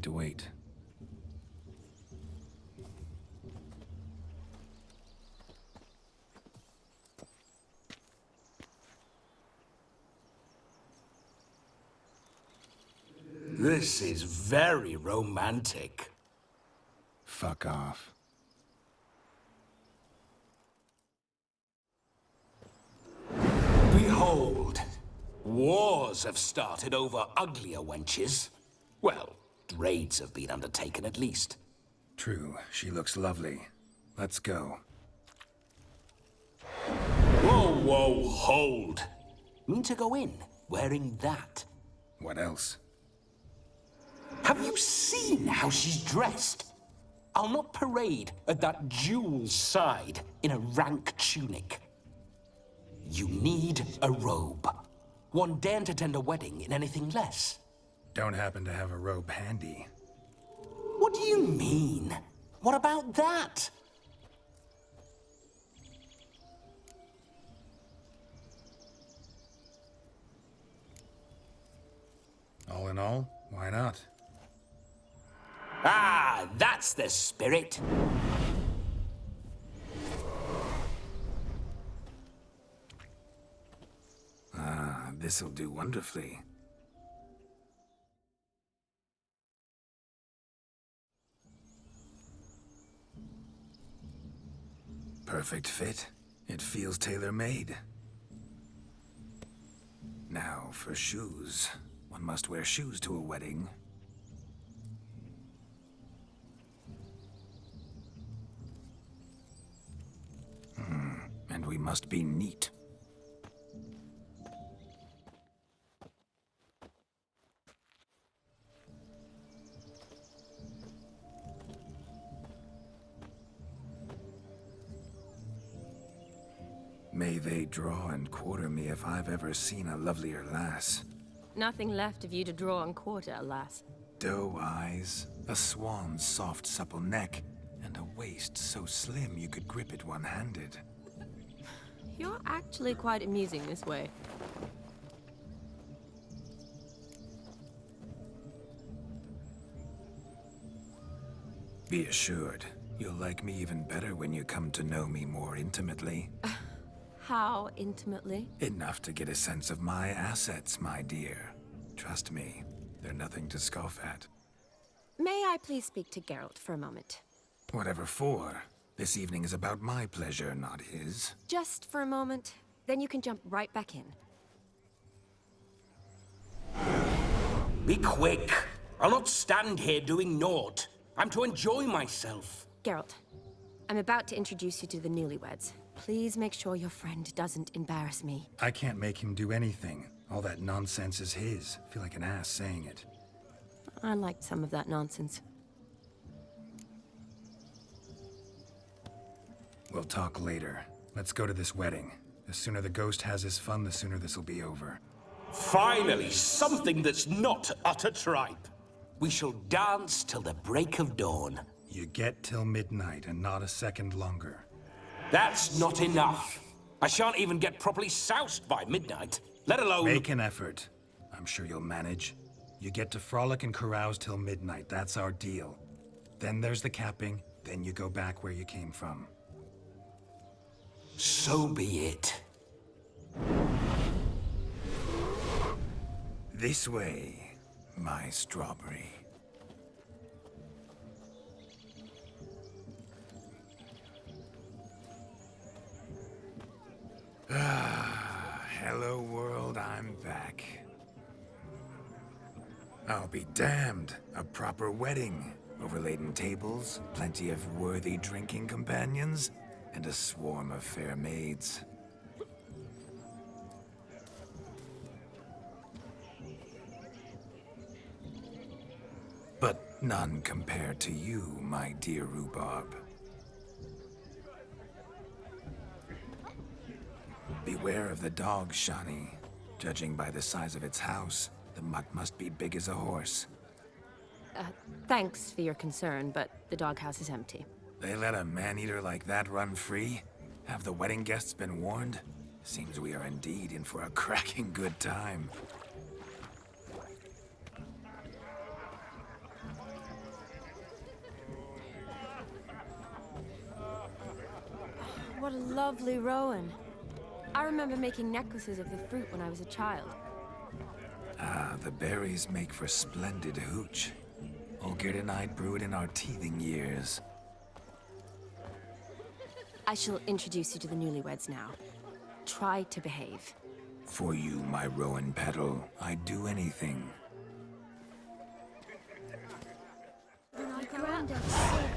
need to wait. This is very romantic. Fuck off. Behold, wars have started over uglier wenches. Well, raids have been undertaken at least. True, she looks lovely. Let's go. Whoa, whoa, hold. Mean to go in, wearing that? What else? Have you seen how she's dressed? I'll not parade at that jewel's side in a rank tunic. You need a robe. One daren't attend a wedding in anything less. Don't happen to have a robe handy. What do you mean? What about that? All in all, why not? Ah, that's the spirit. Ah, this'll do wonderfully. Perfect fit. It feels tailor-made. Now, for shoes. One must wear shoes to a wedding. And we must be neat. May they draw and quarter me if I've ever seen a lovelier lass. Nothing left of you to draw and quarter, alas. Doe eyes, a swan's soft supple neck, and a waist so slim you could grip it one-handed. You're actually quite amusing this way. Be assured, you'll like me even better when you come to know me more intimately. How intimately? Enough to get a sense of my assets, my dear. Trust me, they're nothing to scoff at. May I please speak to Geralt for a moment? Whatever for. This evening is about my pleasure, not his. Just for a moment, then you can jump right back in. Be quick. I'll not stand here doing naught. I'm to enjoy myself. Geralt, I'm about to introduce you to the newlyweds. Please make sure your friend doesn't embarrass me. I can't make him do anything. All that nonsense is his. I feel like an ass saying it. I liked some of that nonsense. We'll talk later. Let's go to this wedding. The sooner the ghost has his fun, the sooner this'll be over. Finally, something that's not utter tripe. We shall dance till the break of dawn. You get till midnight and not a second longer. That's not enough. I shan't even get properly soused by midnight, let alone... Make an effort. I'm sure you'll manage. You get to frolic and carouse till midnight. That's our deal. Then there's the capping, then you go back where you came from. So be it. This way, my strawberry. Hello world, I'm back. I'll be damned. A proper wedding. Overladen tables, plenty of worthy drinking companions, and a swarm of fair maids. But none compared to you, my dear rhubarb. Beware of the dog, Shani. Judging by the size of its house, the mutt must be big as a horse. Thanks for your concern, but the doghouse is empty. They let a man-eater like that run free? Have the wedding guests been warned? Seems we are indeed in for a cracking good time. What a lovely rowan. I remember making necklaces of the fruit when I was a child. Ah, the berries make for splendid hooch. Olgerd and I brewed in our teething years. I shall introduce you to the newlyweds now. Try to behave. For you, my rowan petal, I'd do anything. My granddad's sick.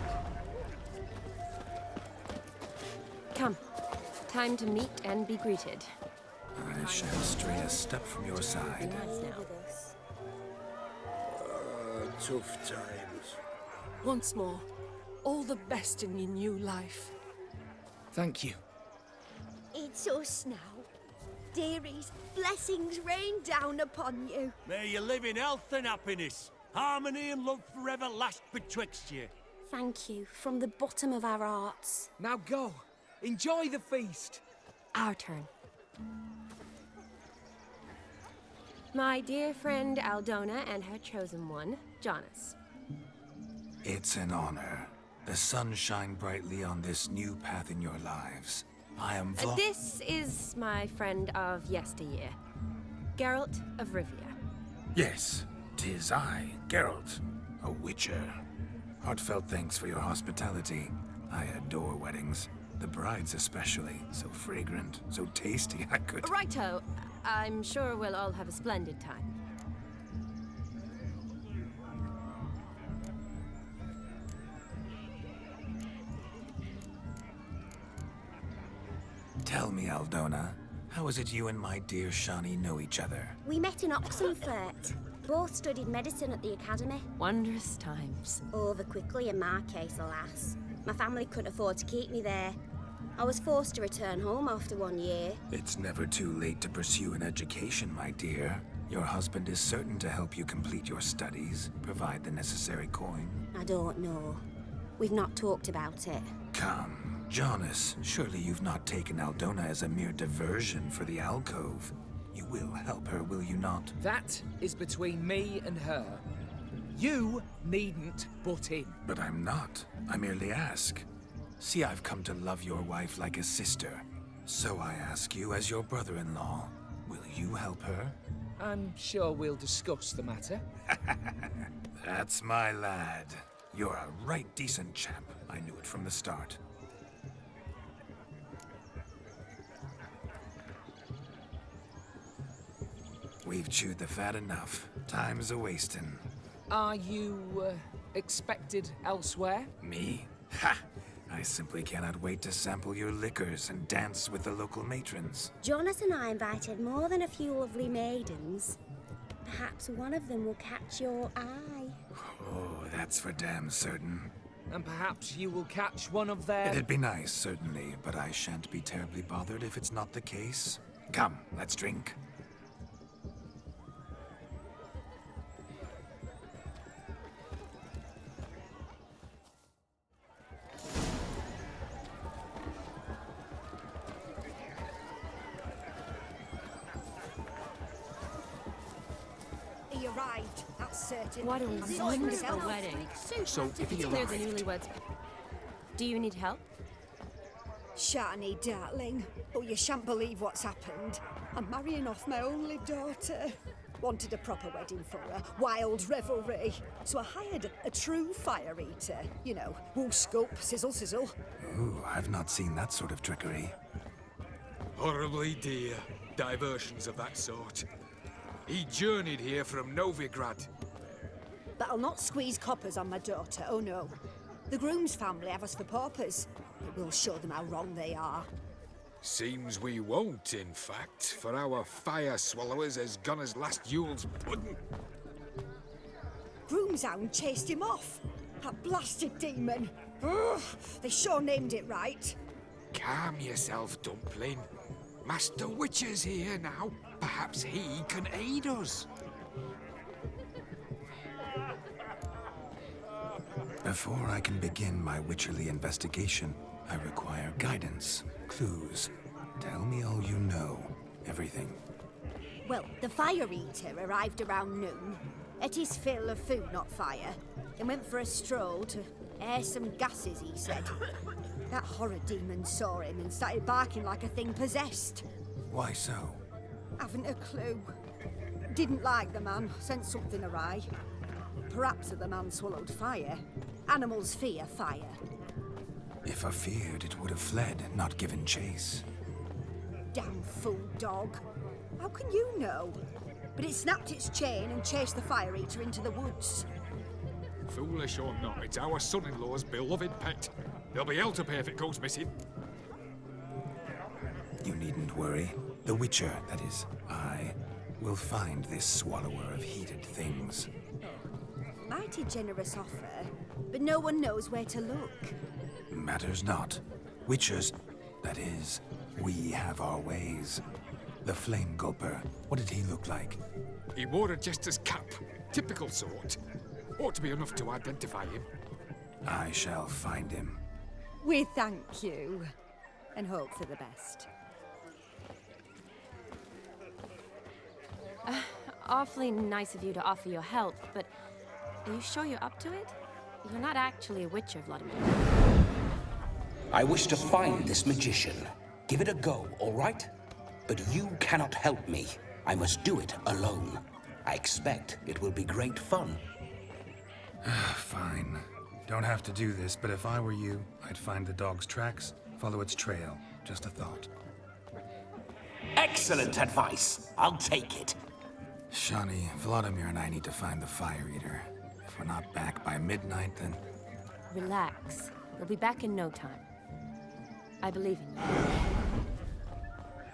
Come. Time to meet and be greeted. I shan't stray a step from your side. Nice now. Tough times. Once more, all the best in your new life. Thank you. It's us now. Dearies, blessings rain down upon you. May you live in health and happiness. Harmony and love forever last betwixt you. Thank you from the bottom of our hearts. Now go. Enjoy the feast. Our turn. My dear friend Aldona and her chosen one, Jonas. It's an honor. The sun shine brightly on this new path in your lives. I am This is my friend of yesteryear, Geralt of Rivia. Yes, 'tis I, Geralt, a witcher. Heartfelt thanks for your hospitality. I adore weddings. The brides especially. So fragrant, so tasty, I could... Righto. I'm sure we'll all have a splendid time. Tell me, Aldona, how is it you and my dear Shani know each other? We met in Oxenfurt. Both studied medicine at the academy. Wondrous times. Over quickly in my case, alas. My family couldn't afford to keep me there. I was forced to return home after 1 year. It's never too late to pursue an education, my dear. Your husband is certain to help you complete your studies, provide the necessary coin. I don't know. We've not talked about it. Come, Jonas, surely you've not taken Aldona as a mere diversion for the alcove. You will help her, will you not? That is between me and her. You needn't butt in. But I'm not. I merely ask. See, I've come to love your wife like a sister. So I ask you as your brother-in-law, will you help her? I'm sure we'll discuss the matter. That's my lad. You're a right decent chap. I knew it from the start. We've chewed the fat enough. Time's a-wasting. Are you expected elsewhere? Me? Ha! I simply cannot wait to sample your liquors and dance with the local matrons. Jonas and I invited more than a few lovely maidens. Perhaps one of them will catch your eye. Oh, that's for damn certain. And perhaps you will catch one of their... It'd be nice, certainly, but I shan't be terribly bothered if it's not the case. Come, let's drink. He arrived, that's certain. What a wonderful wedding. So, if he Clear the arrived, newlyweds. Do you need help? Shani, darling. Oh, you shan't believe what's happened. I'm marrying off my only daughter. Wanted a proper wedding for her, wild revelry. So I hired a true fire eater. You know, wool scope, sizzle, sizzle. Ooh, I've not seen that sort of trickery. Horribly dear diversions of that sort. He journeyed here from Novigrad. But I'll not squeeze coppers on my daughter, oh no. The groom's family have us for paupers, but we'll show them how wrong they are. Seems we won't, in fact, for our fire swallowers has gone as last Yule's pudding. Groom's hound chased him off. That blasted demon. Ugh, they sure named it right. Calm yourself, Dumpling. Master Witcher's here now. Perhaps he can aid us. Before I can begin my witcherly investigation, I require guidance, clues. Tell me all you know. Everything. Well, the fire eater arrived around noon. Ate his fill of food, not fire. Then went for a stroll to air some gases, he said. That horror demon saw him and started barking like a thing possessed. Why so? Haven't a clue. Didn't like the man, sensed something awry. Perhaps the man swallowed fire. Animals fear fire. If I feared, it would have fled, not given chase. Damn fool dog. How can you know? But it snapped its chain and chased the fire eater into the woods. Foolish or not, it's our son-in-law's beloved pet. There'll be hell to pay if it goes missing. You needn't worry. The Witcher, that is, I, will find this swallower of heated things. Mighty generous offer, but no one knows where to look. Matters not. Witchers, that is, we have our ways. The Flame Gulper, what did he look like? He wore a jester's cap. Typical sort. Ought to be enough to identify him. I shall find him. We thank you, and hope for the best. Awfully nice of you to offer your help, but are you sure you're up to it? You're not actually a witcher, Vladimir. I wish to find this magician. Give it a go, all right? But you cannot help me. I must do it alone. I expect it will be great fun. Fine. Don't have to do this, but if I were you, I'd find the dog's tracks, follow its trail. Just a thought. Excellent advice. I'll take it. Shani, Vladimir and I need to find the Fire Eater. If we're not back by midnight, then... Relax. We'll be back in no time. I believe in you.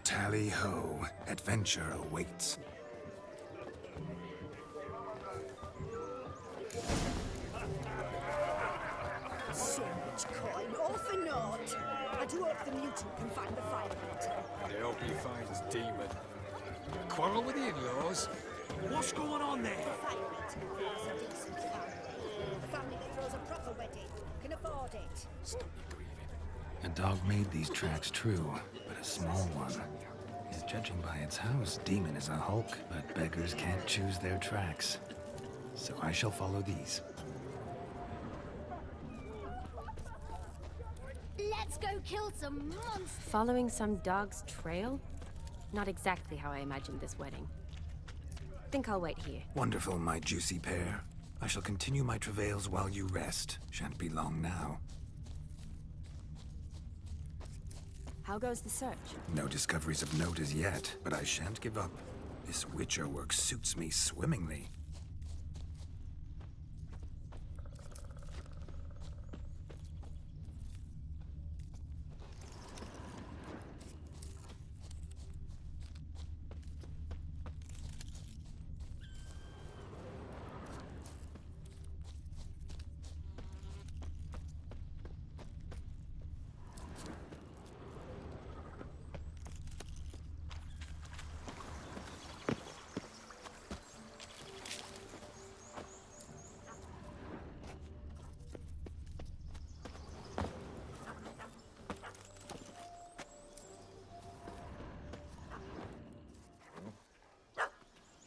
Tally-ho. Adventure awaits. So much coin, all for naught. I do hope the mutant can find the fire eater. I hope he finds Demon. Quarrel with the in-laws? What's going on there? The fire eater is a decent family. A family that throws a proper wedding. Can afford it. Stop your grieving. A dog made these tracks true, but a small one. Is judging by its house, Demon is a hulk, but beggars can't choose their tracks. So I shall follow these. Let's go kill some monsters. Following some dog's trail? Not exactly how I imagined this wedding. Think I'll wait here. Wonderful, my juicy pair. I shall continue my travails while you rest. Shan't be long now. How goes the search? No discoveries of note as yet, but I shan't give up. This Witcher work suits me swimmingly.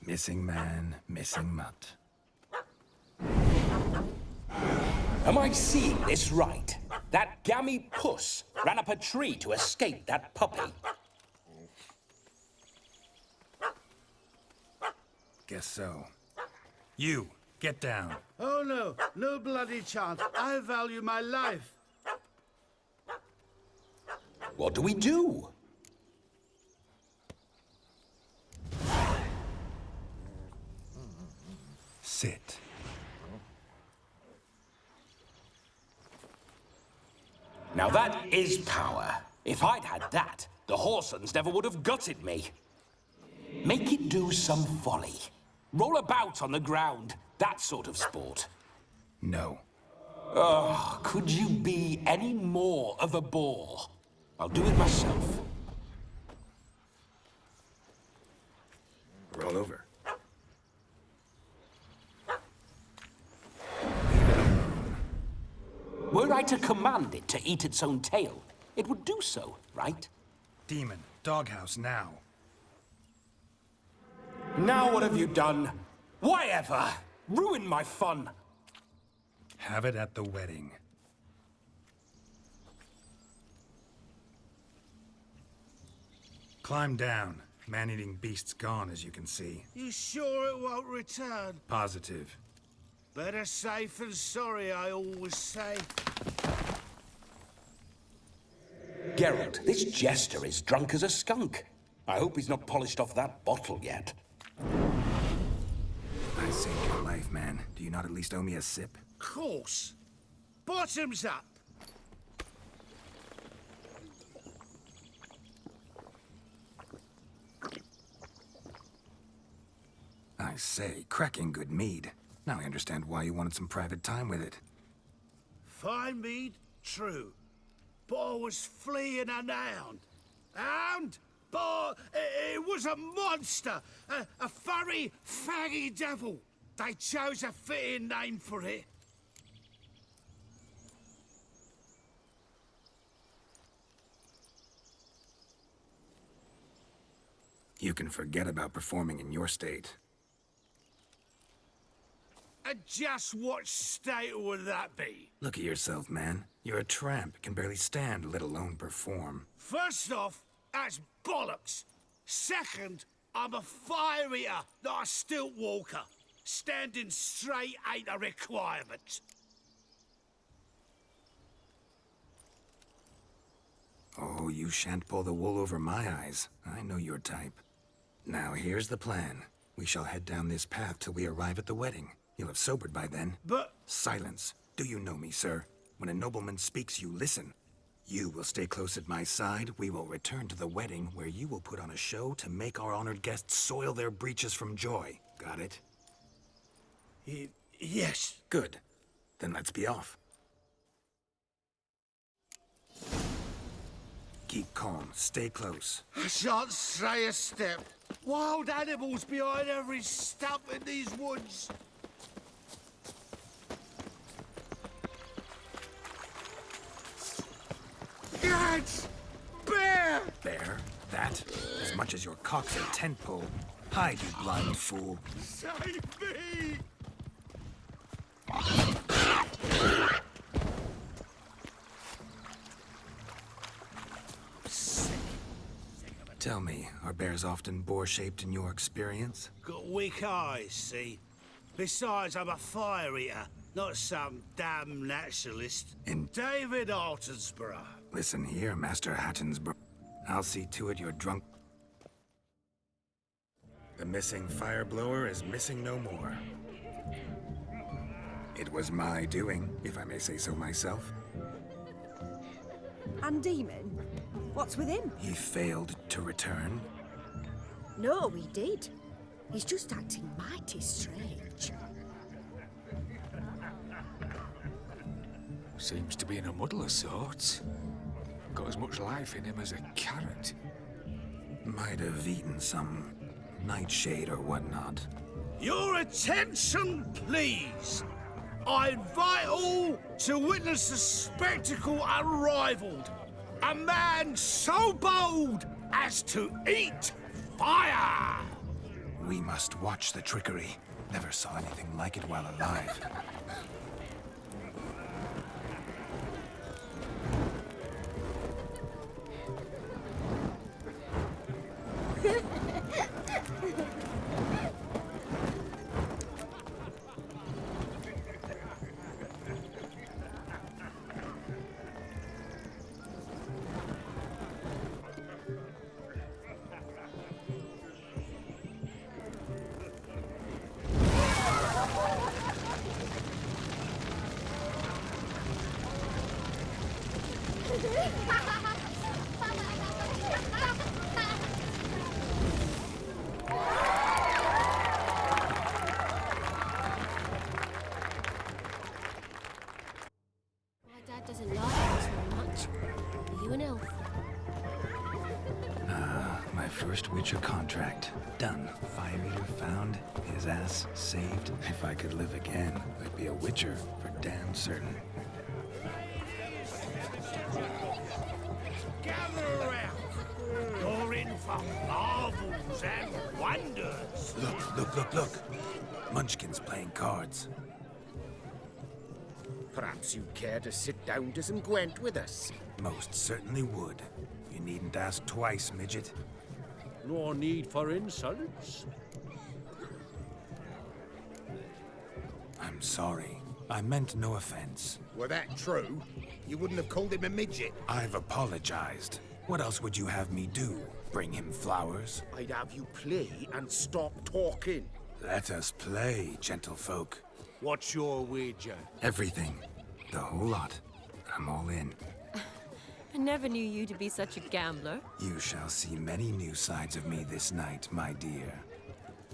Missing man, missing mutt. Am I seeing this right? That gammy puss ran up a tree to escape that puppy. Guess so. You, get down. Oh no, no bloody chance. I value my life. What do we do? Sit. Now that is power. If I'd had that, the Horsons never would have gutted me. Make it do some folly. Roll about on the ground. That sort of sport. No. Oh, could you be any more of a bore? I'll do it myself. Roll over. Were I to command it to eat its own tail, it would do so, right? Demon, doghouse now. Now what have you done? Why ever? Ruin my fun. Have it at the wedding. Climb down. Man-eating beast's gone, as you can see. You sure it won't return? Positive. Better safe than sorry, I always say. Geralt, this jester is drunk as a skunk. I hope he's not polished off that bottle yet. I saved your life, man. Do you not at least owe me a sip? Course. Bottoms up. I say, cracking good mead. Now I understand why you wanted some private time with it. Fine mead, true. But I was fleeing an hound. Hound? But it was a monster. A furry, faggy devil. They chose a fitting name for it. You can forget about performing in your state. And just what state would that be? Look at yourself, man. You're a tramp, can barely stand, let alone perform. First off, that's bollocks. Second, I'm a fire eater, not a stilt walker. Standing straight ain't a requirement. Oh, you shan't pull the wool over my eyes. I know your type. Now here's the plan. We shall head down this path till we arrive at the wedding. You'll have sobered by then. But... Silence. Do you know me, sir? When a nobleman speaks, you listen. You will stay close at my side. We will return to the wedding, where you will put on a show to make our honored guests soil their breeches from joy. Got it? Yes. Good. Then let's be off. Keep calm. Stay close. I shan't stray a step. Wild animals behind every stump in these woods. Gads! Bear! Bear? That? As much as your cock's a tent pole. Hide, you blind fool. Save me! Tell me, are bears often boar-shaped in your experience? Got weak eyes, see? Besides, I'm a fire eater, not some damn naturalist. And David Altonsborough. listen here, Master Hattonsborough. I'll see to it you're drunk. The missing fire blower is missing no more. It was my doing, if I may say so myself. And Demon? What's with him? He failed to return. No, he did. He's just acting mighty strange. Seems to be in a muddle of sorts. Got as much life in him as a carrot. Might have eaten some nightshade or whatnot. Your attention, please. I invite all to witness a spectacle unrivaled. A man so bold as to eat fire! We must watch the trickery. Never saw anything like it while alive. My dad doesn't like us very much. Are you an elf? My first Witcher contract. Done. Fire Eater found. His ass saved. If I could live again, I'd be a Witcher for damn certain. Gather around. You're in for marvels and wonders. Look. Munchkin's playing cards. Perhaps you'd care to sit down to some Gwent with us. Most certainly would. You needn't ask twice, midget. No need for insults. I'm sorry. I meant no offense. Were that true, you wouldn't have called him a midget. I've apologized. What else would you have me do? Bring him flowers? I'd have you play and stop talking. Let us play, gentlefolk. What's your wager? Everything. The whole lot. I'm all in. I never knew you to be such a gambler. You shall see many new sides of me this night, my dear.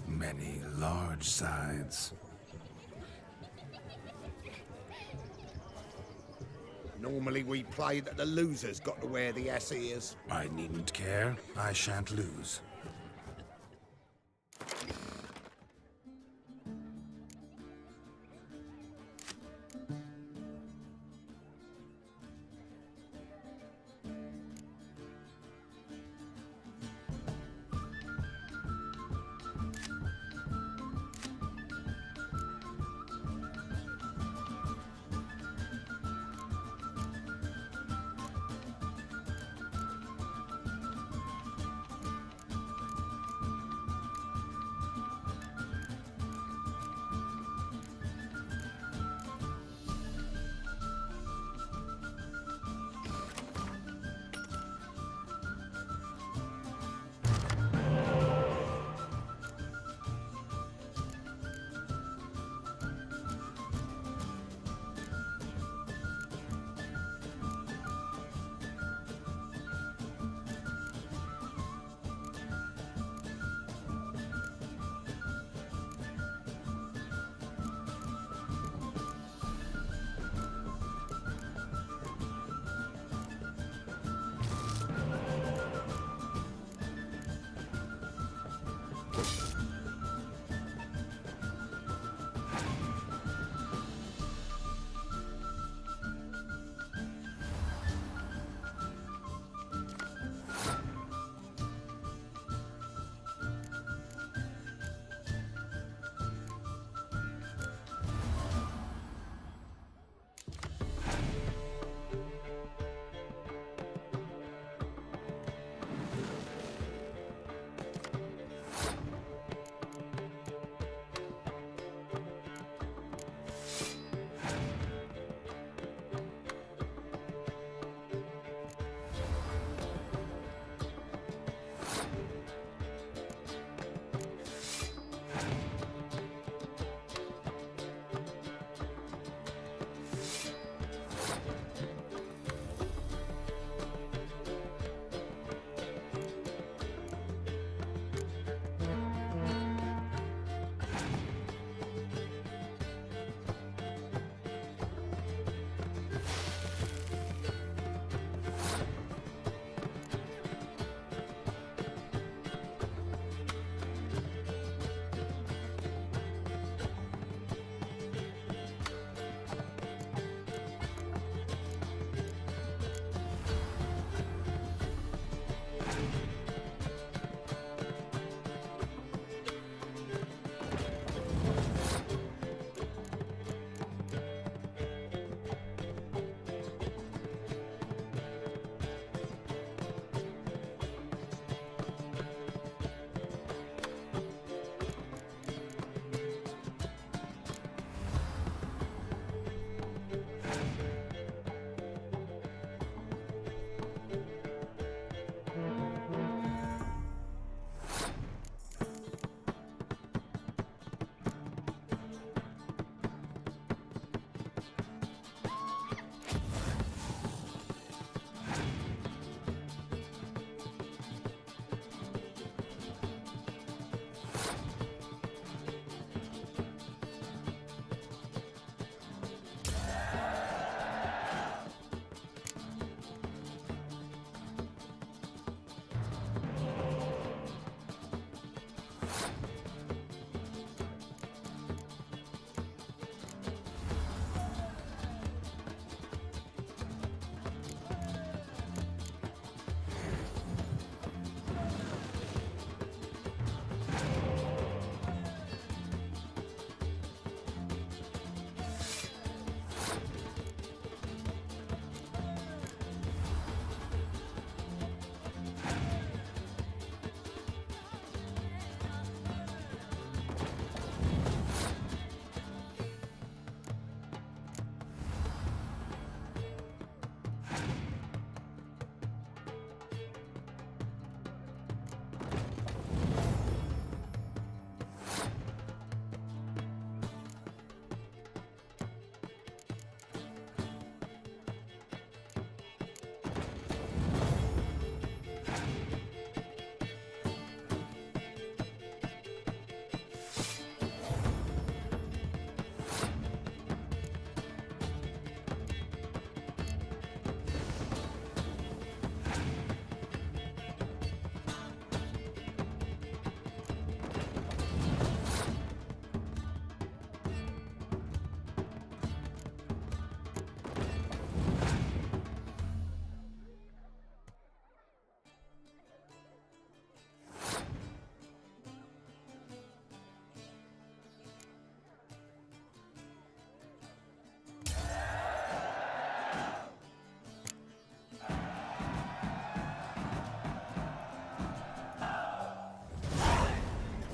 Many large sides. Normally we play that the loser's got to wear the ass ears. I needn't care. I shan't lose.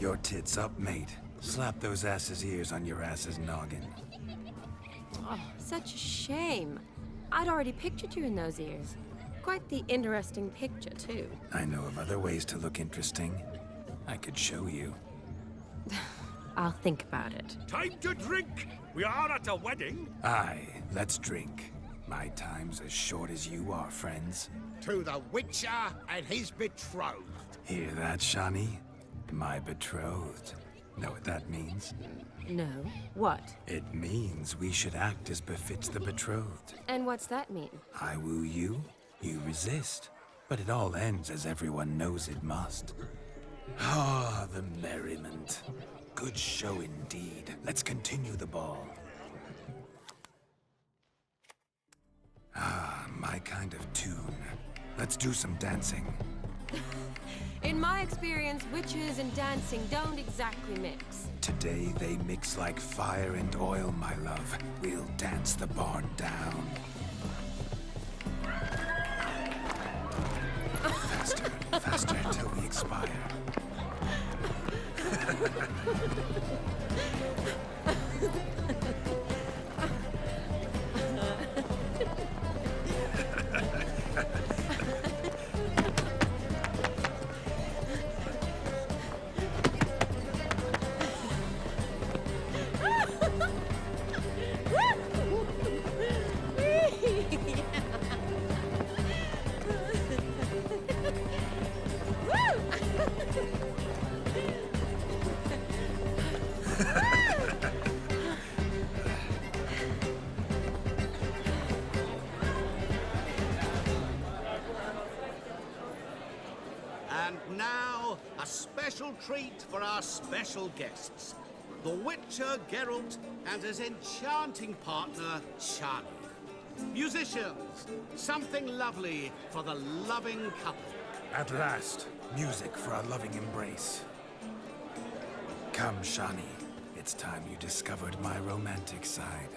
your tits up, mate. Slap those asses' ears on your ass's noggin. Oh, such a shame. I'd already pictured you in those ears. Quite the interesting picture, too. I know of other ways to look interesting. I could show you. I'll think about it. Time to drink! We are at a wedding. Aye, let's drink. My time's as short as you are, friends. To the Witcher and his betrothed. Hear that, Shani? My betrothed. Know what that means? No. What? It means we should act as befits the betrothed. And what's that mean? I woo you, you resist. But it all ends as everyone knows it must. Ah, the merriment. Good show indeed. Let's continue the ball. Ah, my kind of tune. Let's do some dancing. In my experience, witches and dancing don't exactly mix. Today they mix like fire and oil, my love. We'll dance the barn down. Faster, faster till we expire. And now, a special treat for our special guests. The Witcher Geralt and his enchanting partner, Shani. Musicians, something lovely for the loving couple. At last, music for a loving embrace. Come, Shani. It's time you discovered my romantic side.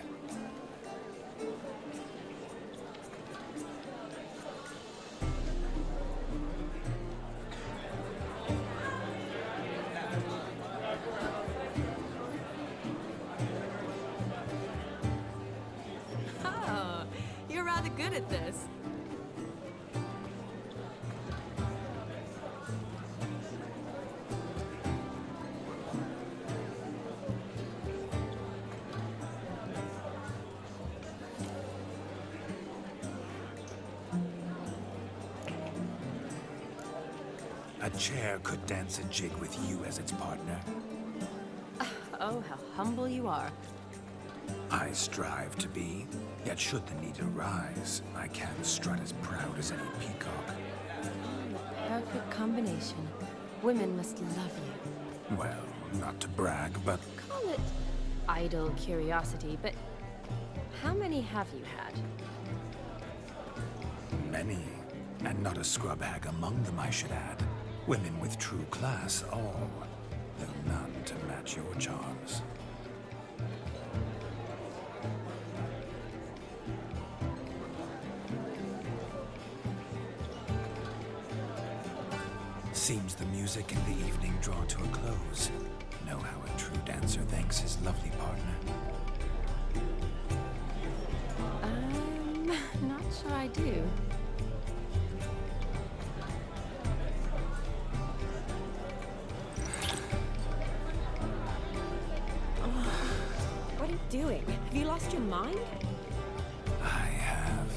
Oh, you're rather good at this. A chair could dance a jig with you as its partner. Oh, how humble you are. I strive to be, yet should the need arise, I can strut as proud as any peacock. Perfect combination. Women must love you. Well, not to brag, but Call it idle curiosity, but how many have you had? many. And not a scrub hag among them, I should add. Women with true class, all. Though none to match your charms. Seems the music and the evening draw to a close. Know how a true dancer thanks his lovely partner. Not sure I do. What are you doing? Have you lost your mind? I have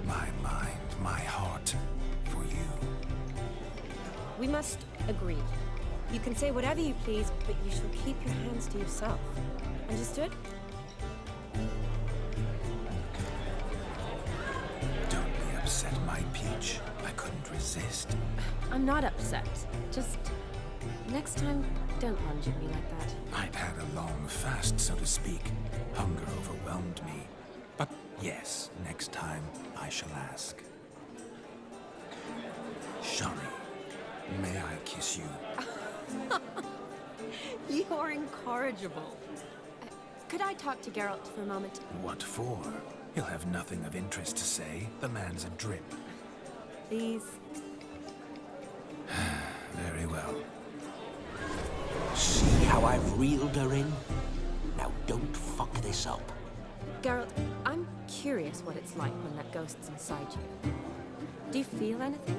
my mind, my heart for you. We must agree. You can say whatever you please, but you shall keep your hands to yourself. Understood? Don't be upset, my peach. I couldn't resist. I'm not upset. Just next time, don't lunge at me like that. I'd had a long fast, so to speak. Hunger overwhelmed me. But yes, next time I shall ask. Shani, may I kiss you? You're incorrigible. Could I talk to Geralt for a moment? What for? He'll have nothing of interest to say. The man's a drip. Please. Very well. See how I've reeled her in? Now don't fuck this up. Geralt, I'm curious what it's like when that ghost's inside you. Do you feel anything?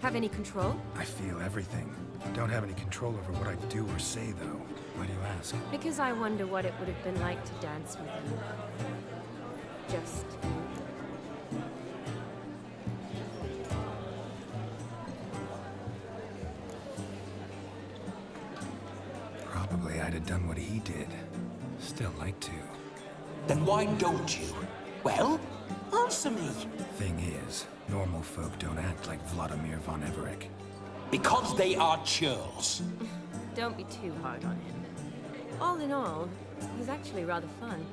Have any control? I feel everything. Don't have any control over what I do or say, though. Why do you ask? Because I wonder what it would have been like to dance with you. Just... Probably I'd have done what he did. Still like to. Then why don't you? Well, answer me. Thing is, normal folk don't act like Vladimir von Everec. Because they are churls. Don't be too hard on him. All in all, he's actually rather fun.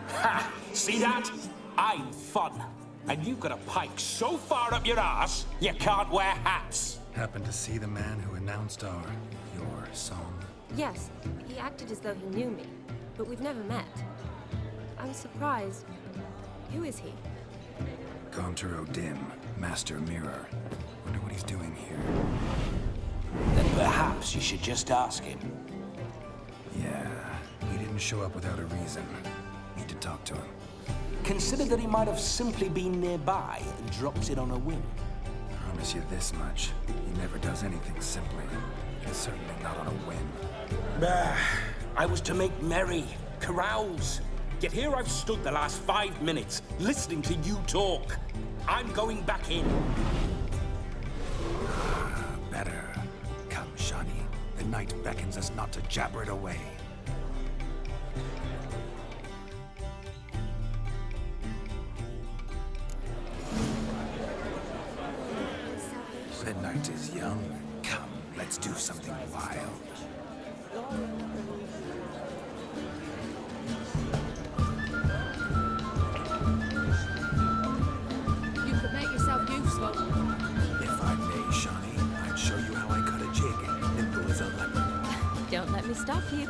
Ha! See that? I'm fun. And you've got a pike so far up your ass, you can't wear hats. Happened to see the man who announced your song? Yes, he acted as though he knew me, but we've never met. I was surprised. Who is he? Gaunter O'Dim, Master Mirror. Wonder what he's doing here. Then perhaps you should just ask him. Yeah, he didn't show up without a reason. Need to talk to him. Consider that he might have simply been nearby and dropped in on a whim. Promise you this much. He never does anything simply. And certainly not on a whim. Bah! I was to make merry, carouse. Yet here I've stood the last 5 minutes, listening to you talk. I'm going back in. Better. Come, Shani. The night beckons us not to jabber it away. The night is young. Come, let's do something wild. You could make yourself useful. If I may, Shani, I'd show you how I cut a jig, nimble as a leopard. Don't let me stop you.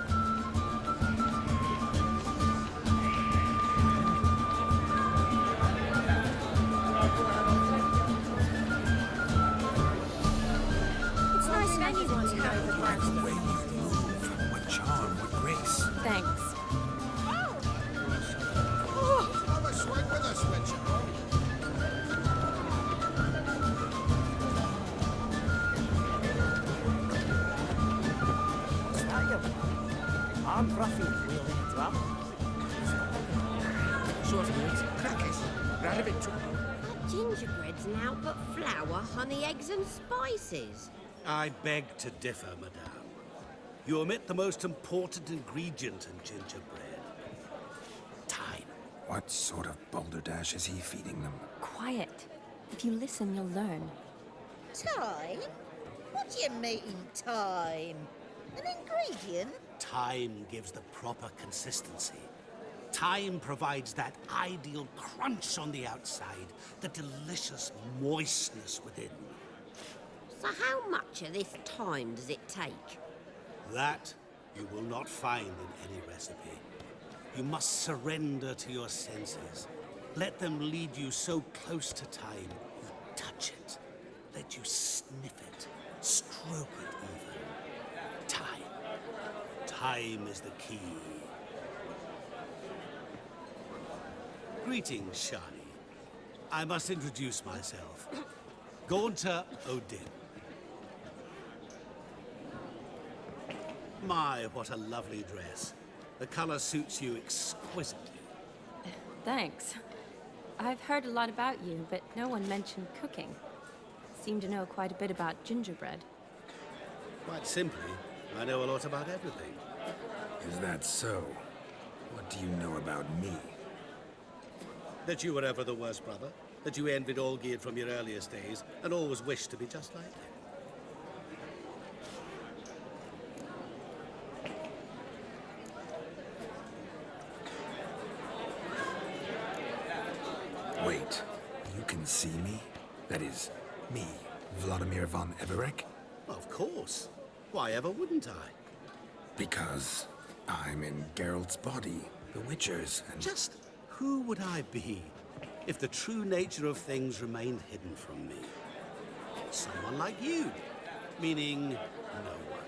It's nice of anyone to know the Like the way you move. What charm, what grace. Thanks. Have a swing with us, Witcher. What's that, you? I'm Ruffy, we'll interrupt. Sausages, crackers, rabbit. Gingerbread's now but flour, honey, eggs and spices. I beg to differ, madame. You omit the most important ingredient in gingerbread. Time. What sort of balderdash is he feeding them? Quiet. If you listen, you'll learn. Time? What do you mean, time? An ingredient? Time gives the proper consistency. Time provides that ideal crunch on the outside, the delicious moistness within. So how much of this time does it take? That you will not find in any recipe. You must surrender to your senses. Let them lead you so close to time, you touch it. Let you sniff it, stroke it even. Time. Time is the key. Greetings, Shani. I must introduce myself. Gaunter O'Dim. My, what a lovely dress. The color suits you exquisitely. Thanks. I've heard a lot about you, but no one mentioned cooking. Seem to know quite a bit about gingerbread. Quite simply, I know a lot about everything. Is that so? What do you know about me? That you were ever the worst brother, that you envied Olgierd from your earliest days, and always wished to be just like him. Wait, you can see me? That is, me, Vladimir von Everec? Of course. Why ever wouldn't I? Because I'm in Geralt's body, the Witcher's, and... Just who would I be if the true nature of things remained hidden from me? Someone like you, meaning no one.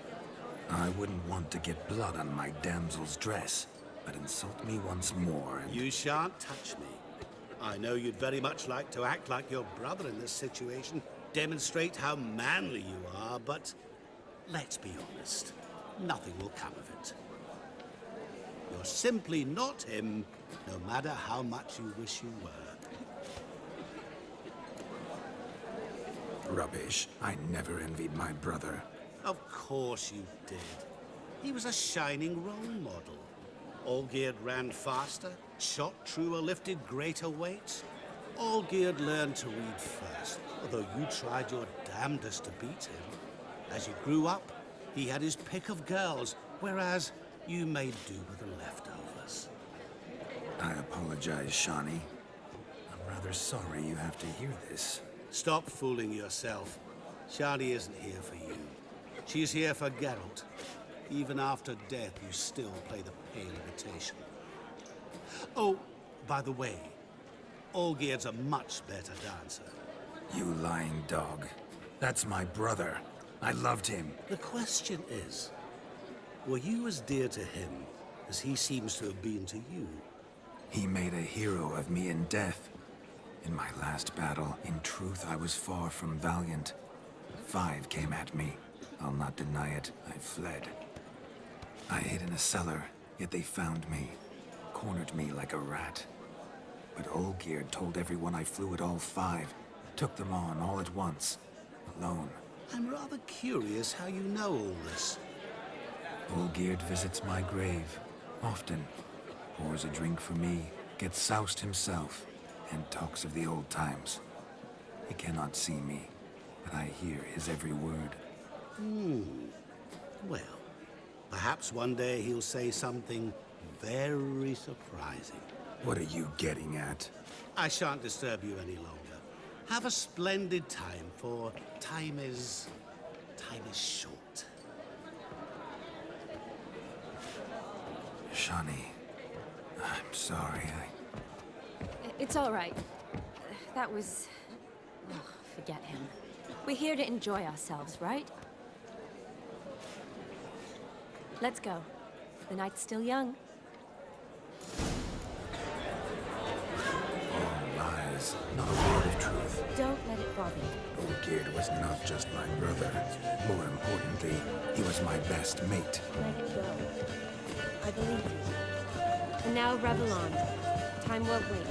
I wouldn't want to get blood on my damsel's dress, but insult me once more and... You shan't touch me. I know you'd very much like to act like your brother in this situation, demonstrate how manly you are, but let's be honest, nothing will come of it. You're simply not him, no matter how much you wish you were. Rubbish. I never envied my brother. Of course you did. He was a shining role model. Olgierd ran faster, shot truer, lifted greater weights. Olgierd learned to read first, although you tried your damnedest to beat him. As you grew up, he had his pick of girls, whereas you made do with the leftovers. I apologize, Shani. I'm rather sorry you have to hear this. Stop fooling yourself. Shani isn't here for you. She's here for Geralt. Even after death, you still play the pale imitation. Oh, by the way, Olgierd's a much better dancer. You lying dog. That's my brother. I loved him. The question is, were you as dear to him as he seems to have been to you? He made a hero of me in death. In my last battle, in truth, I was far from valiant. 5 came at me. I'll not deny it. I fled. I hid in a cellar, yet they found me. Cornered me like a rat. But Olgierd told everyone I flew at all 5. Took them on all at once. Alone. I'm rather curious how you know all this. Olgierd visits my grave. Often. Pours a drink for me. Gets soused himself. And talks of the old times. He cannot see me, but I hear his every word. Well, perhaps one day he'll say something very surprising. What are you getting at? I shan't disturb you any longer. Have a splendid time, for time is short. Shani, I'm sorry. It's all right. That was... Oh, forget him. We're here to enjoy ourselves, right? Let's go. The night's still young. All lies, not a word of truth. Don't let it bother you. Olgierd was not just my brother. More importantly, he was my best mate. Let it go. I believe you. And now revel on. Time won't wait.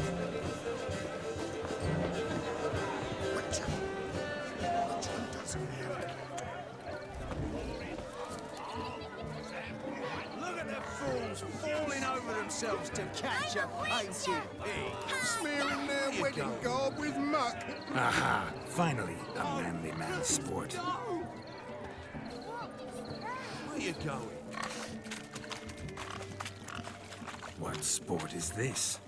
Look at the fools falling over themselves to catch a painted pig. Smearing their wedding garb with muck. Aha! Finally, a manly man's sport. Where you going? What sport is this?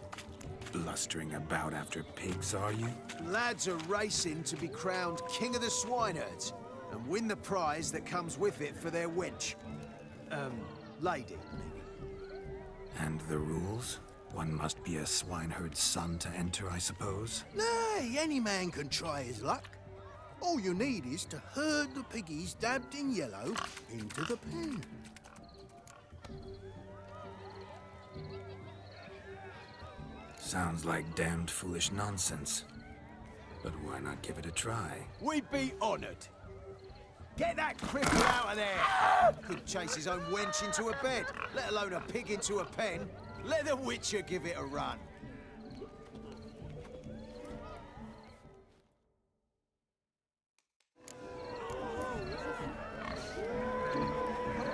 Blustering about after pigs, are you? Lads are racing to be crowned King of the Swineherds and win the prize that comes with it for their wench. Lady, maybe. And the rules? One must be a swineherd's son to enter, I suppose? Nay, any man can try his luck. All you need is to herd the piggies dabbed in yellow into the pen. Sounds like damned foolish nonsense. But why not give it a try? We'd be honoured. Get that cripple out of there! Couldn't chase his own wench into a bed, let alone a pig into a pen. Let the Witcher give it a run.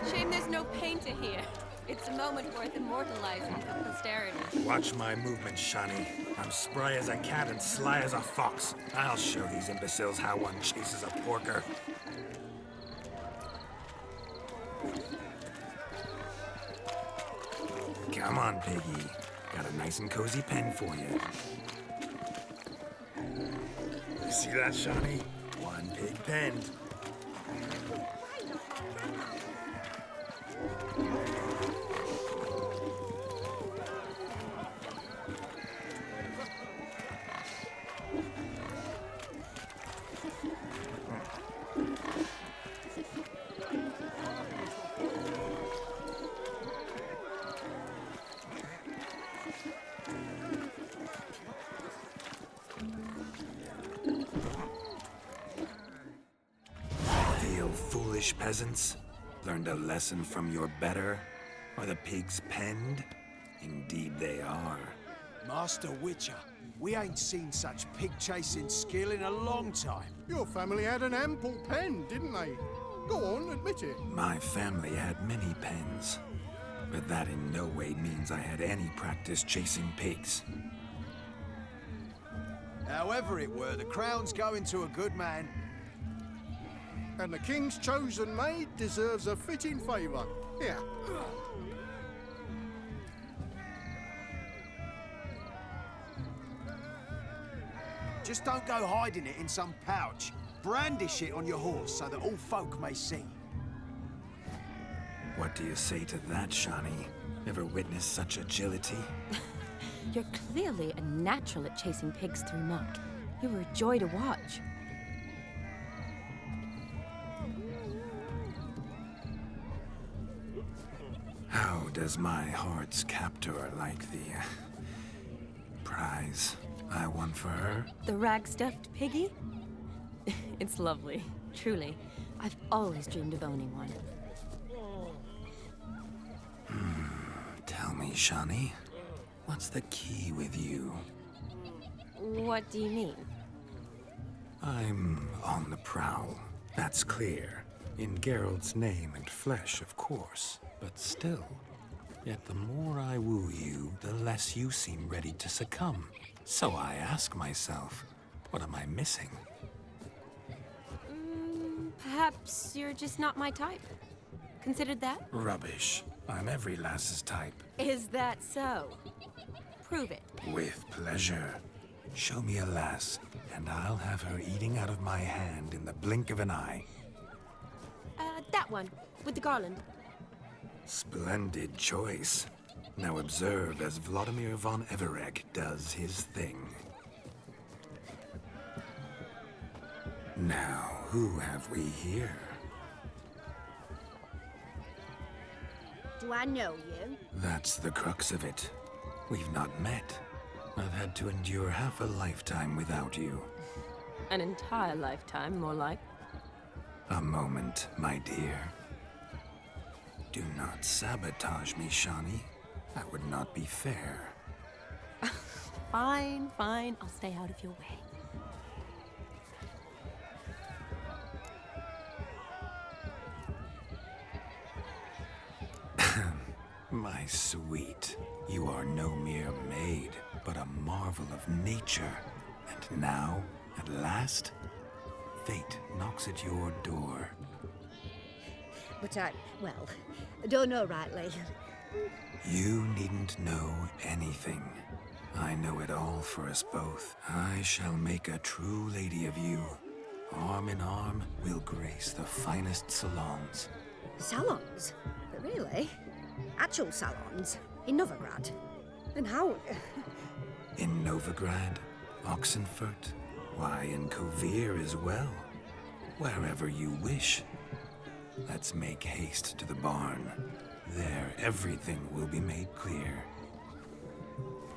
Shame there's no painter here. It's a moment worth immortalizing for posterity. Watch my movements, Shani. I'm spry as a cat and sly as a fox. I'll show these imbeciles how one chases a porker. Come on, piggy. Got a nice and cozy pen for you. You see that, Shani? One pig penned. foolish peasants? Learned a lesson from your better? Are the pigs penned? Indeed they are. Master Witcher, we ain't seen such pig-chasing skill in a long time. Your family had an ample pen, didn't they? Go on, admit it. My family had many pens, but that in no way means I had any practice chasing pigs. However it were, the crown's going to a good man. And the king's chosen maid deserves a fitting favour. Here. Just don't go hiding it in some pouch. Brandish it on your horse so that all folk may see. What do you say to that, Shani? Ever witnessed such agility? You're clearly a natural at chasing pigs through muck. You were a joy to watch. How does my heart's captor like the prize I won for her? The rag-stuffed piggy? It's lovely, truly. I've always dreamed of owning one. Tell me, Shani, what's the key with you? What do you mean? I'm on the prowl. That's clear. In Geralt's name and flesh, of course. But still, yet the more I woo you, the less you seem ready to succumb. So I ask myself, what am I missing? Perhaps you're just not my type. Considered that? Rubbish. I'm every lass's type. Is that so? Prove it. With pleasure. Show me a lass, and I'll have her eating out of my hand in the blink of an eye. That one, with the garland. Splendid choice. Now observe as Vladimir von Everegg does his thing. Now, who have we here? Do I know you? That's the crux of it. We've not met. I've had to endure half a lifetime without you. An entire lifetime, more like. A moment, my dear. Do not sabotage me, Shani. That would not be fair. Fine, fine. I'll stay out of your way. My sweet, you are no mere maid, but a marvel of nature. And now, at last, fate knocks at your door. But I don't know rightly. You needn't know anything. I know it all for us both. I shall make a true lady of you. Arm in arm, we'll grace the finest salons. Salons? Really? Actual salons? In Novigrad? And how? In Novigrad, Oxenfurt, why, in Kovir as well. Wherever you wish. Let's make haste to the barn. There, everything will be made clear.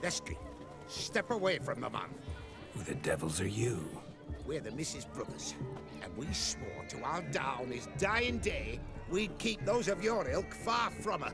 Lesky, step away from the man. Who the devils are you? We're the Mrs. Brothers, and we swore to our down his dying day we'd keep those of your ilk far from her.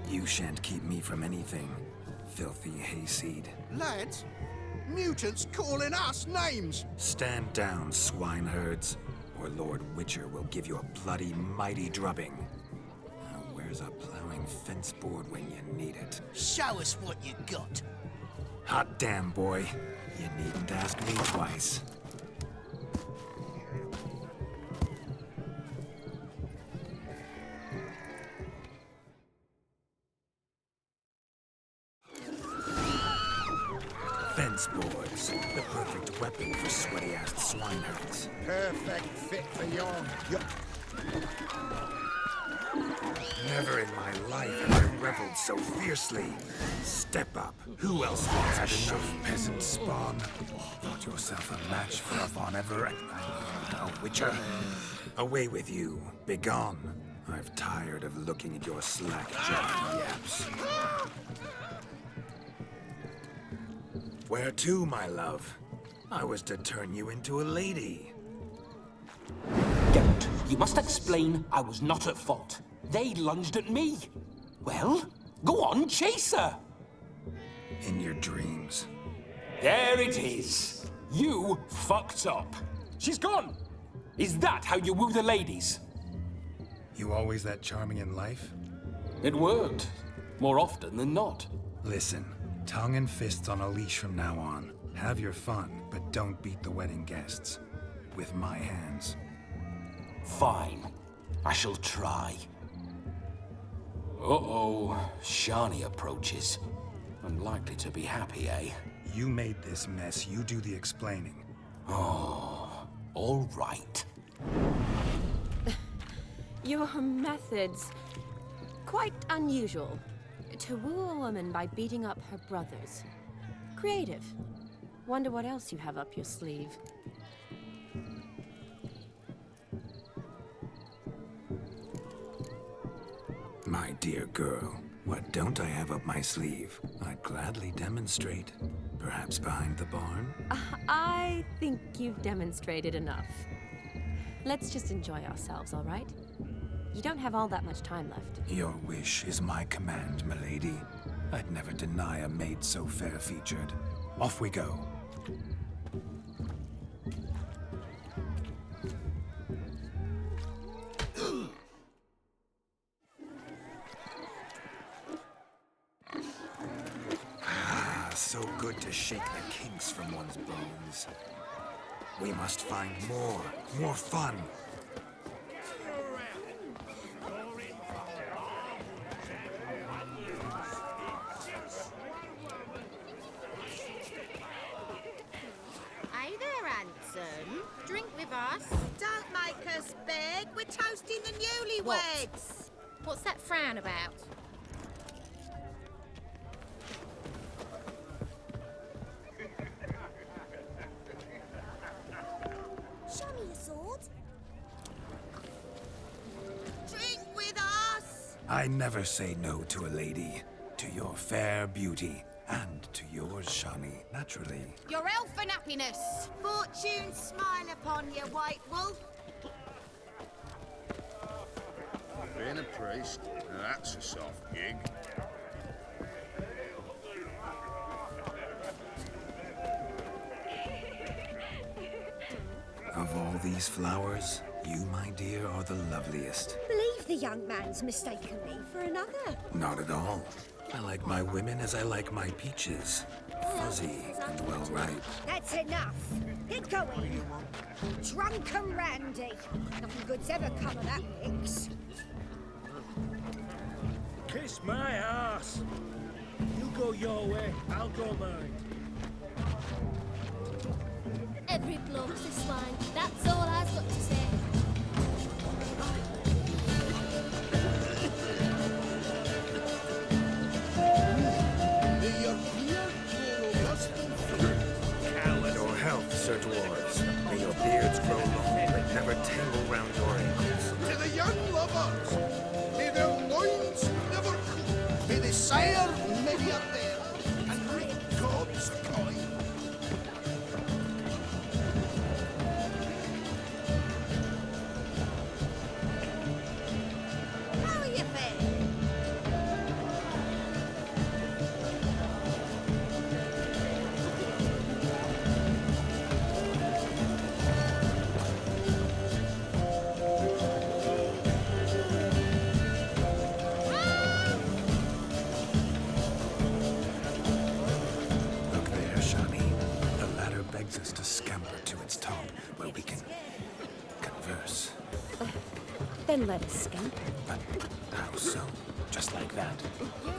You shan't keep me from anything, filthy hayseed. Lads, mutants calling us names. Stand down, swineherds, or Lord Witcher will give you a bloody mighty drubbing. Now, where's a plowing fence board when you need it? Show us what you got. Hot damn, boy. You needn't ask me twice. Fence boards, the perfect weapon for sweaty-assed swineherds. Perfect fit for your... Never in my life have I traveled so fiercely. Step up. Who else wants enough peasant spawn? Thought yourself a match for a Von Everett, a witcher? Away with you. Begone. I've tired of looking at your slack-jawed yaps. Where to, my love? I was to turn you into a lady. Geralt, you must explain I was not at fault. They lunged at me. Well, go on, chase her. In your dreams. There it is. You fucked up. She's gone. Is that how you woo the ladies? You always that charming in life? It worked. More often than not. Listen, tongue and fists on a leash from now on. Have your fun, but don't beat the wedding guests. With my hands. Fine. I shall try. Uh-oh. Shani approaches. I'm likely to be happy, eh? You made this mess. You do the explaining. Oh, all right. Your methods... quite unusual. To woo a woman by beating up her brothers. Creative. Wonder what else you have up your sleeve. My dear girl, what don't I have up my sleeve? I'd gladly demonstrate. Perhaps behind the barn? I think you've demonstrated enough. Let's just enjoy ourselves, all right? You don't have all that much time left. Your wish is my command, milady. I'd never deny a maid so fair-featured. Off we go. So good to shake the kinks from one's bones. We must find more fun. Hey there, handsome. Drink with us. Don't make us beg. We're toasting the newlyweds. What's that frown about? Show me your sword. Drink with us. I never say no to a lady. To your fair beauty. And to yours, Shani, naturally. Your elfin happiness. Fortune smile upon you, White Wolf. Being a priest, now that's a soft gig. Of all these flowers, you, my dear, are the loveliest. Believe the young man's mistaken me for another. Not at all. I like my women as I like my peaches. Fuzzy and well ripe. That's enough. Get going. Drunken Randy. Nothing good's ever come of that mix. Kiss my ass. You go your way, I'll go mine. Every bloke's a swine. That's all I've got to say. Coward or health, Sir Dwarves. May your beards grow long, but never tangle round your ankles. To the young lovers, may their loins never cool. May they sire many a bear, and reap God's coin. How are you faring? Look there, Shani. The ladder begs us to scamper to its top, where we can converse. Then let us scamper. But how so? Just like that?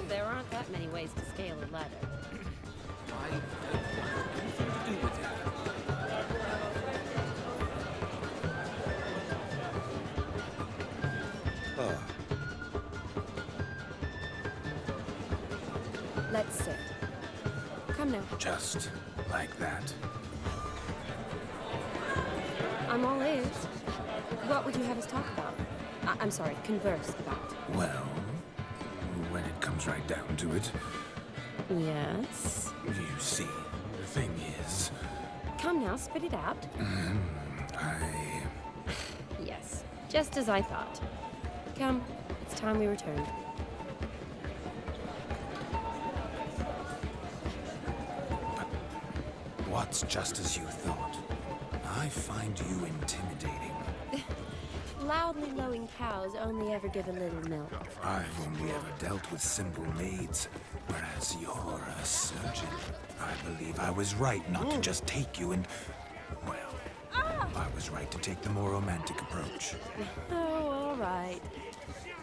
There aren't that many ways to scale a ladder. Come now. Just like that. I'm all ears. What would you have us talk about? I'm sorry, converse about. Well, when it comes right down to it, Yes? you see, the thing is... Come now, spit it out. Yes, just as I thought. Come, it's time we returned. What's just as you thought? I find you intimidating. Loudly lowing cows only ever give a little milk. I've only ever dealt with simple maids, whereas you're a surgeon. I believe I was right not to just take you and... Well, I was right to take the more romantic approach. Oh, all right.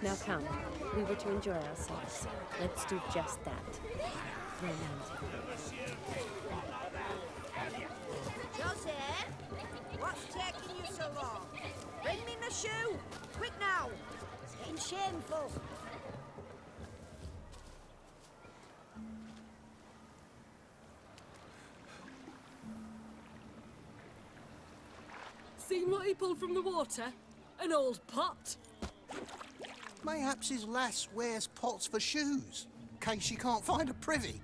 Now come, we were to enjoy ourselves. Let's do just that. Romantic. Joseph, what's taking you so long? Bring me my shoe! Quick now! It's getting shameful. Seen what he pulled from the water? An old pot. Mayhaps his lass wears pots for shoes, in case she can't find a privy.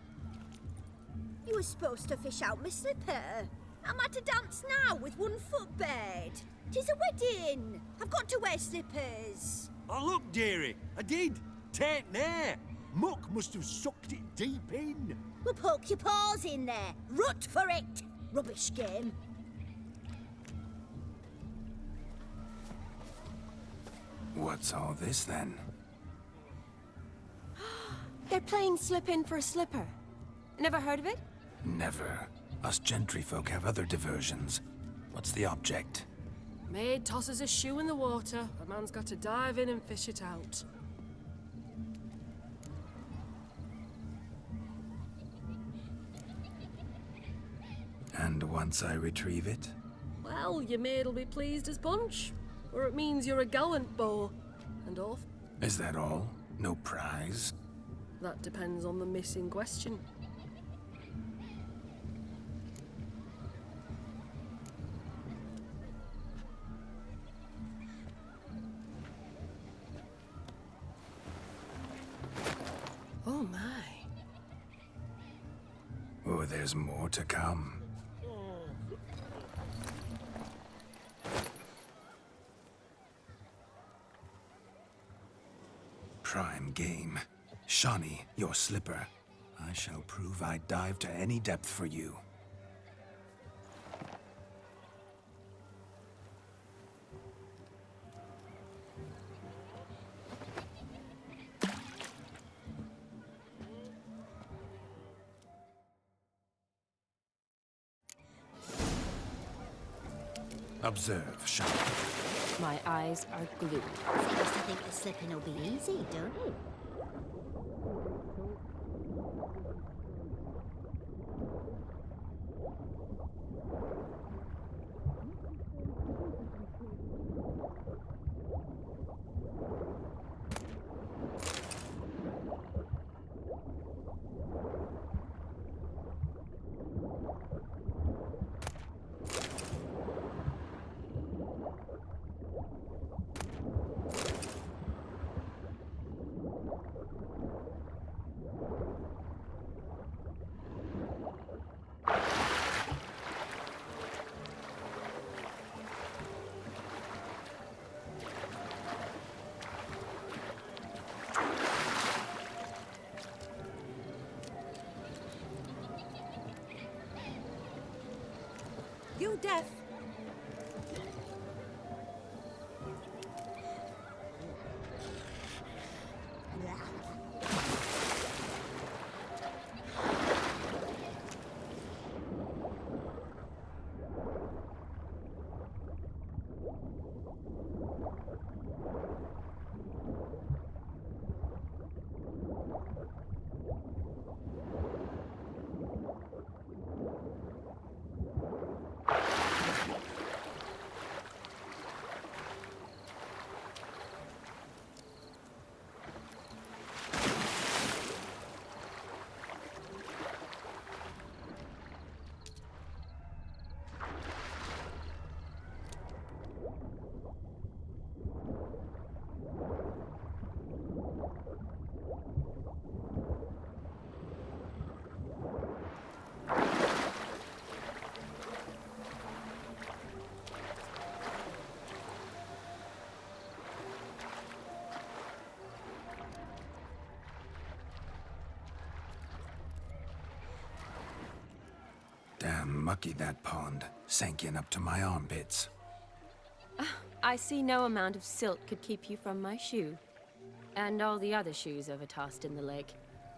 You were supposed to fish out my slipper. I'm at a dance now with one foot bared. 'Tis a wedding. I've got to wear slippers. Oh, look, dearie, I did. Tain't there. Muck must have sucked it deep in. Well, poke your paws in there. Rut for it. Rubbish game. What's all this, then? They're playing slip in for a slipper. Never heard of it? Never. Us gentry folk have other diversions. What's the object? Maid tosses a shoe in the water. A man's got to dive in and fish it out. And once I retrieve it? Well, your maid'll be pleased as punch. Or it means you're a gallant beau. And off. Is that all? No prize? That depends on the miss in question. Oh my. Oh, there's more to come. Prime game. Shani, your slipper. I shall prove I'd dive to any depth for you. Observe, Shani. My eyes are glued. Supposed to think the slipping will be easy, don't you? You deaf? Mucky that pond. Sank in up to my armpits. I see no amount of silt could keep you from my shoe. And all the other shoes overtossed in the lake.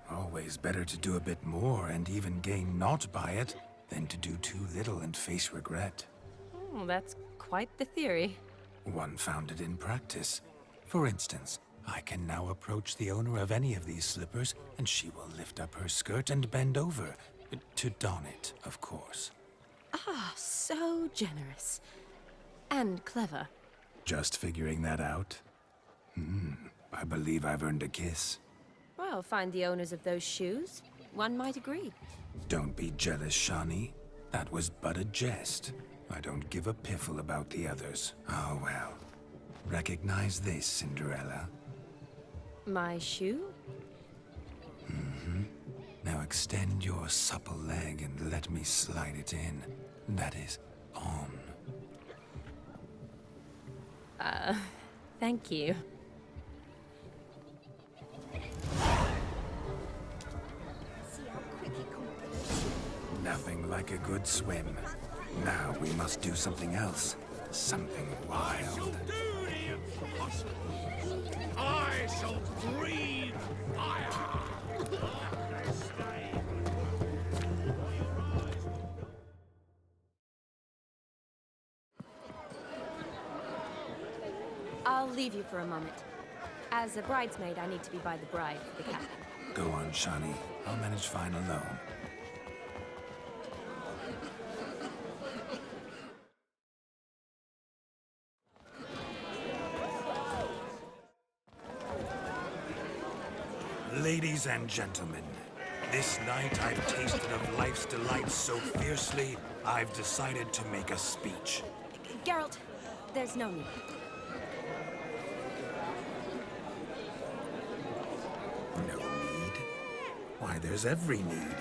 Always better to do a bit more and even gain naught by it than to do too little and face regret. Oh, that's quite the theory. One founded in practice. For instance, I can now approach the owner of any of these slippers, and she will lift up her skirt and bend over. To don it, of course. Ah, so generous. And clever. Just figuring that out? I believe I've earned a kiss. Well, find the owners of those shoes. One might agree. Don't be jealous, Shani. That was but a jest. I don't give a piffle about the others. Oh, well. Recognize this, Cinderella. My shoe? Now extend your supple leg and let me slide it in. That is, on. Thank you. Nothing like a good swim. Now we must do something else. Something wild. I shall breathe fire! I'll leave you for a moment. As a bridesmaid, I need to be by the bride for the captain. Go on, Shani. I'll manage fine alone. Ladies and gentlemen, this night I've tasted of life's delights so fiercely, I've decided to make a speech. Geralt, there's no need. No need? Why, there's every need.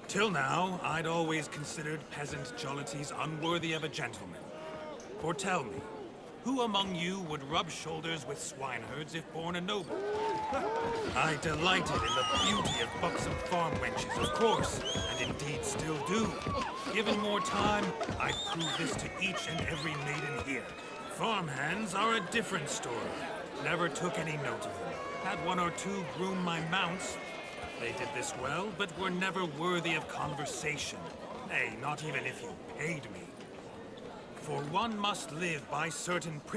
Till now, I'd always considered peasant jollities unworthy of a gentleman. For tell me, who among you would rub shoulders with swineherds if born a noble? I delighted in the beauty of buxom farm wenches, of course, and indeed still do. Given more time, I'd prove this to each and every maiden here. Farmhands are a different story. Never took any note of them. Had one or two groom my mounts. They did this well, but were never worthy of conversation. Nay, not even if you paid me. For one must live by certain principles.